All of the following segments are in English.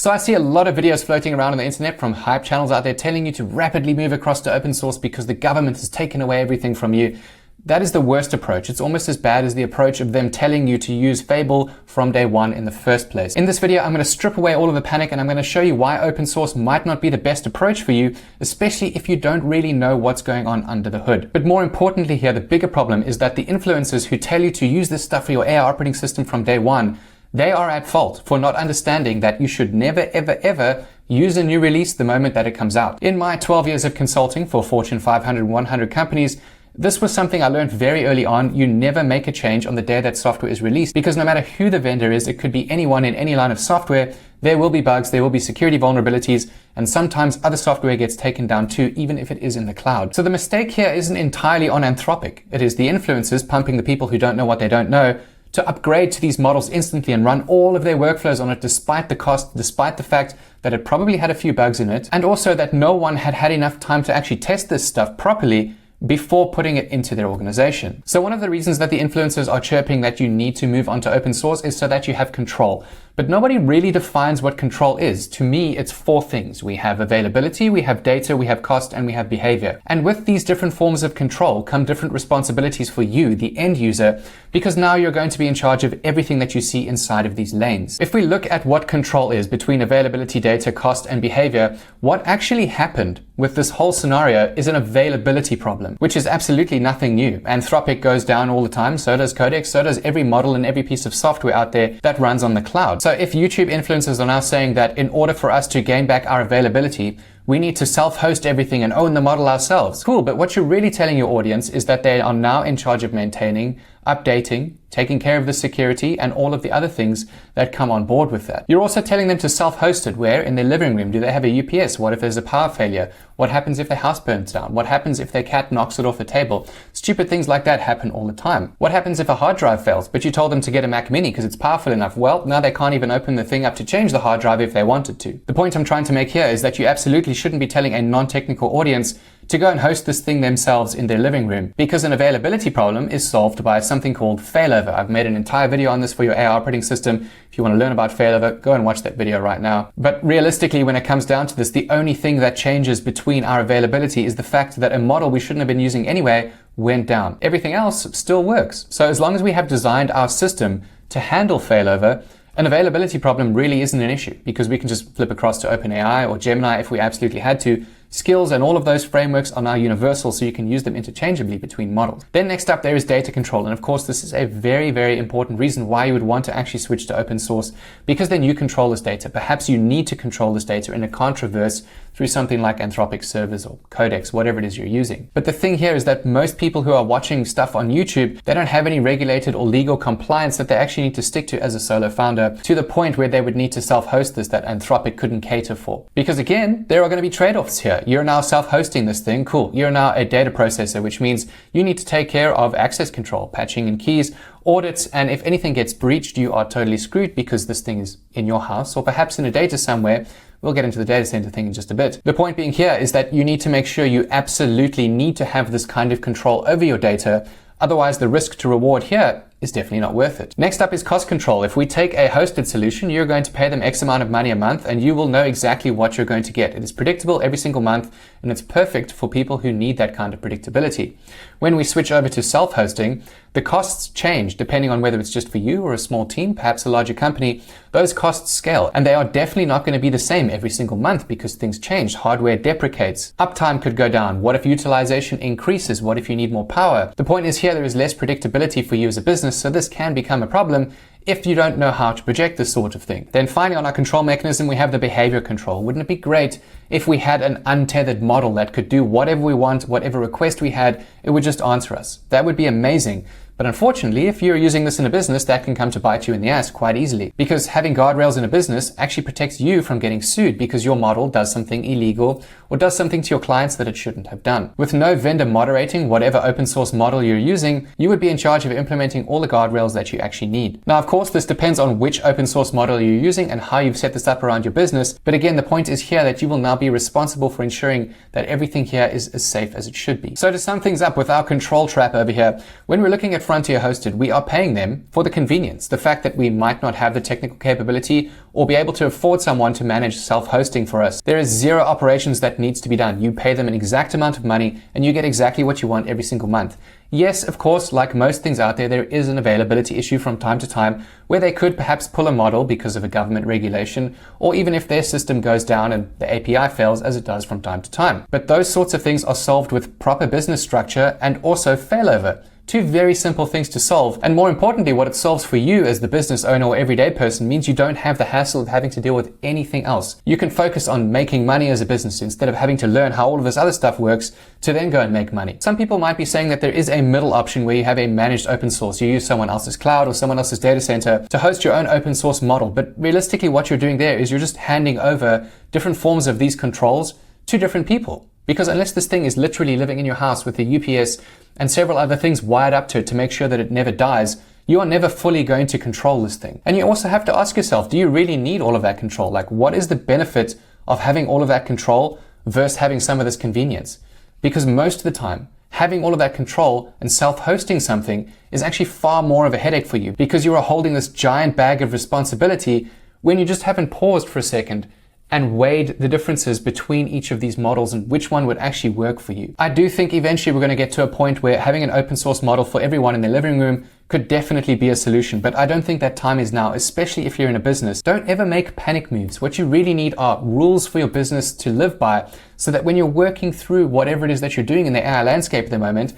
So I see a lot of videos floating around on the internet from hype channels out there telling you to rapidly move across to open source because the government has taken away everything from you. That is the worst approach. It's almost as bad as the approach of them telling you to use Fable from day one in the first place. In this video, I'm going to strip away all of the panic and I'm going to show you why open source might not be the best approach for you, especially if you don't really know what's going on under the hood. But more importantly here, the bigger problem is that the influencers who tell you to use this stuff for your AI operating system from day one, they are at fault for not understanding that you should never, ever use a new release the moment that it comes out. In my 12 years of consulting for Fortune 500 and 100 companies, this was something I learned very early on. You never make a change on the day that software is released, because no matter who the vendor is, it could be anyone in any line of software, there will be bugs, there will be security vulnerabilities, and sometimes other software gets taken down too, even if it is in the cloud. So the mistake here isn't entirely on Anthropic. It is the influencers pumping the people who don't know what they don't know to upgrade to these models instantly and run all of their workflows on it despite the cost, despite the fact that it probably had a few bugs in it, and also that no one had had enough time to actually test this stuff properly before putting it into their organization. So one of the reasons that the influencers are chirping that you need to move on to open source is so that you have control. But nobody really defines what control is. To me, it's four things. We have availability, we have data, we have cost, and we have behavior. And with these different forms of control come different responsibilities for you, the end user, because now you're going to be in charge of everything that you see inside of these lanes. If we look at what control is between availability, data, cost, and behavior, what actually happened with this whole scenario is an availability problem, which is absolutely nothing new. Anthropic goes down all the time, so does Codex, so does every model and every piece of software out there that runs on the cloud. So if YouTube influencers are now saying that in order for us to gain back our availability, we need to self-host everything and own the model ourselves. Cool, but what you're really telling your audience is that they are now in charge of maintaining, updating, taking care of the security and all of the other things that come on board with that. You're also telling them to self-host it. Where? In their living room. Do they have a UPS? What if there's a power failure? What happens if their house burns down? What happens if their cat knocks it off the table? Stupid things like that happen all the time. What happens if a hard drive fails, but you told them to get a Mac Mini because it's powerful enough? Well, now they can't even open the thing up to change the hard drive if they wanted to. The point I'm trying to make here is that you absolutely shouldn't be telling a non-technical audience to go and host this thing themselves in their living room, because an availability problem is solved by something called failover. I've made an entire video on this for your AI operating system. If you want to learn about failover, go and watch that video right now. But realistically, when it comes down to this, the only thing that changes between our availability is the fact that a model we shouldn't have been using anyway went down. Everything else still works. So as long as we have designed our system to handle failover, an availability problem really isn't an issue, because we can just flip across to OpenAI or Gemini if we absolutely had to. Skills and all of those frameworks are now universal, so you can use them interchangeably between models. Then next up, there is data control. And of course, this is a very, very important reason why you would want to actually switch to open source, because then you control this data. Perhaps you need to control this data and it can't traverse through something like Anthropic servers or Codex, whatever it is you're using. But the thing here is that most people who are watching stuff on YouTube, they don't have any regulated or legal compliance that they actually need to stick to as a solo founder, to the point where they would need to self-host this that Anthropic couldn't cater for. Because again, there are going to be trade-offs here. You're now self-hosting this thing. Cool. You're now a data processor, which means you need to take care of access control, patching and keys, audits, and if anything gets breached, you are totally screwed because this thing is in your house or perhaps in a data somewhere. We'll get into the data center thing in just a bit. The point being here is that you need to make sure you absolutely need to have this kind of control over your data. Otherwise, the risk to reward here is definitely not worth it. Next up is cost control. If we take a hosted solution, you're going to pay them X amount of money a month and you will know exactly what you're going to get. It is predictable every single month and it's perfect for people who need that kind of predictability. When we switch over to self-hosting, the costs change depending on whether it's just for you or a small team, perhaps a larger company. Those costs scale and they are definitely not going to be the same every single month because things change. Hardware deprecates. Uptime could go down. What if utilization increases? What if you need more power? The point is here, there is less predictability for you as a business, so this can become a problem if you don't know how to project this sort of thing. Then finally, on our control mechanism, we have the behavior control. Wouldn't it be great if we had an untethered model that could do whatever we want, whatever request we had, it would just answer us? That would be amazing. But unfortunately, if you're using this in a business, that can come to bite you in the ass quite easily, because having guardrails in a business actually protects you from getting sued because your model does something illegal or does something to your clients that it shouldn't have done. With no vendor moderating whatever open source model you're using, you would be in charge of implementing all the guardrails that you actually need. Now, of course, this depends on which open source model you're using and how you've set this up around your business. But again, the point is here that you will now be responsible for ensuring that everything here is as safe as it should be. So to sum things up with our control trap over here, when we're looking at Frontier hosted, we are paying them for the convenience, the fact that we might not have the technical capability or be able to afford someone to manage self-hosting for us. There is zero operations that needs to be done. You pay them an exact amount of money and you get exactly what you want every single month. Yes, of course, like most things out there, there is an availability issue from time to time where they could perhaps pull a model because of a government regulation, or even if their system goes down and the API fails, as it does from time to time. But those sorts of things are solved with proper business structure and also failover. Two very simple things to solve, and more importantly, what it solves for you as the business owner or everyday person means you don't have the hassle of having to deal with anything else. You can focus on making money as a business instead of having to learn how all of this other stuff works to then go and make money. Some people might be saying that there is a middle option where you have a managed open source. You use someone else's cloud or someone else's data center to host your own open source model, but realistically what you're doing there is you're just handing over different forms of these controls to different people. Because unless this thing is literally living in your house with the UPS and several other things wired up to it to make sure that it never dies, you are never fully going to control this thing. And you also have to ask yourself, do you really need all of that control? Like, what is the benefit of having all of that control versus having some of this convenience? Because most of the time, having all of that control and self-hosting something is actually far more of a headache for you because you are holding this giant bag of responsibility when you just haven't paused for a second and weighed the differences between each of these models and which one would actually work for you. I do think eventually we're going to get to a point where having an open source model for everyone in their living room could definitely be a solution, but I don't think that time is now, especially if you're in a business. Don't ever make panic moves. What you really need are rules for your business to live by so that when you're working through whatever it is that you're doing in the AI landscape at the moment,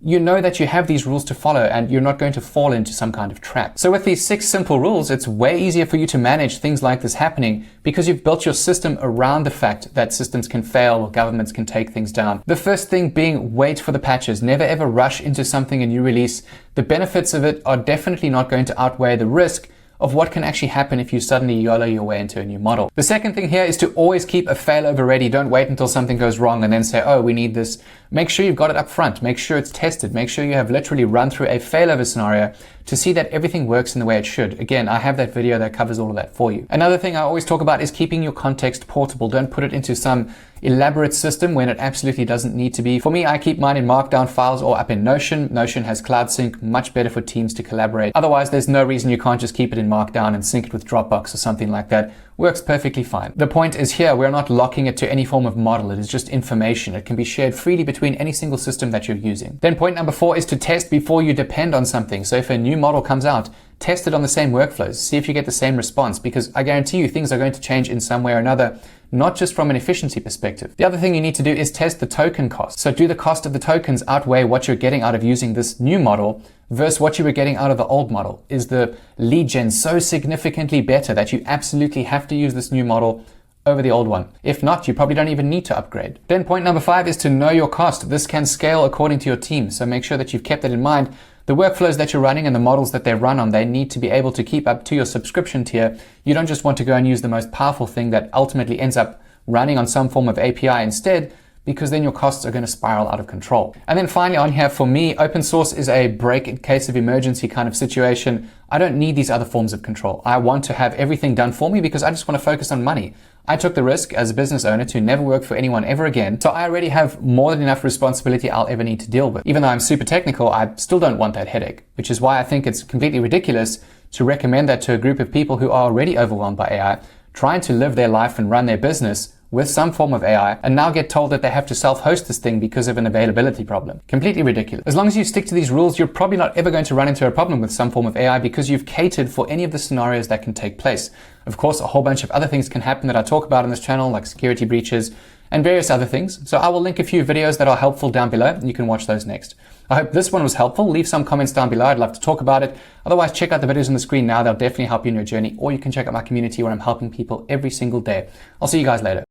you know that you have these rules to follow and you're not going to fall into some kind of trap. So with these 6 simple rules, it's way easier for you to manage things like this happening because you've built your system around the fact that systems can fail or governments can take things down. The first thing being wait for the patches. Never ever rush into something a new release. The benefits of it are definitely not going to outweigh the risk of what can actually happen if you suddenly YOLO your way into a new model. The second thing here is to always keep a failover ready. Don't wait until something goes wrong and then say, oh, we need this. Make sure you've got it up front. Make sure it's tested. Make sure you have literally run through a failover scenario to see that everything works in the way it should. Again, I have that video that covers all of that for you. Another thing I always talk about is keeping your context portable. Don't put it into some elaborate system when it absolutely doesn't need to be. For me, I keep mine in Markdown files or up in Notion. Notion has Cloud Sync, much better for teams to collaborate. Otherwise, there's no reason you can't just keep it in Markdown and sync it with Dropbox or something like that. Works perfectly fine. The point is here, we're not locking it to any form of model. It is just information. It can be shared freely between any single system that you're using. Then point number 4 is to test before you depend on something. So if a new model comes out, test it on the same workflows. See if you get the same response, because I guarantee you things are going to change in some way or another, not just from an efficiency perspective. The other thing you need to do is test the token cost. So do the cost of the tokens outweigh what you're getting out of using this new model versus what you were getting out of the old model? Is the lead gen so significantly better that you absolutely have to use this new model over the old one? If not, you probably don't even need to upgrade. Then point number 5 is to know your cost. This can scale according to your team, so make sure that you've kept that in mind. The workflows that you're running and the models that they run on, they need to be able to keep up to your subscription tier. You don't just want to go and use the most powerful thing that ultimately ends up running on some form of API instead, because then your costs are going to spiral out of control. And then finally on here, for me, open source is a break in case of emergency kind of situation. I don't need these other forms of control. I want to have everything done for me because I just want to focus on money. I took the risk as a business owner to never work for anyone ever again, so I already have more than enough responsibility I'll ever need to deal with. Even though I'm super technical, I still don't want that headache, which is why I think it's completely ridiculous to recommend that to a group of people who are already overwhelmed by AI, trying to live their life and run their business with some form of AI, and now get told that they have to self-host this thing because of an availability problem. Completely ridiculous. As long as you stick to these rules, you're probably not ever going to run into a problem with some form of AI because you've catered for any of the scenarios that can take place. Of course, a whole bunch of other things can happen that I talk about on this channel, like security breaches and various other things. So I will link a few videos that are helpful down below, and you can watch those next. I hope this one was helpful. Leave some comments down below. I'd love to talk about it. Otherwise, check out the videos on the screen now. They'll definitely help you in your journey, or you can check out my community where I'm helping people every single day. I'll see you guys later.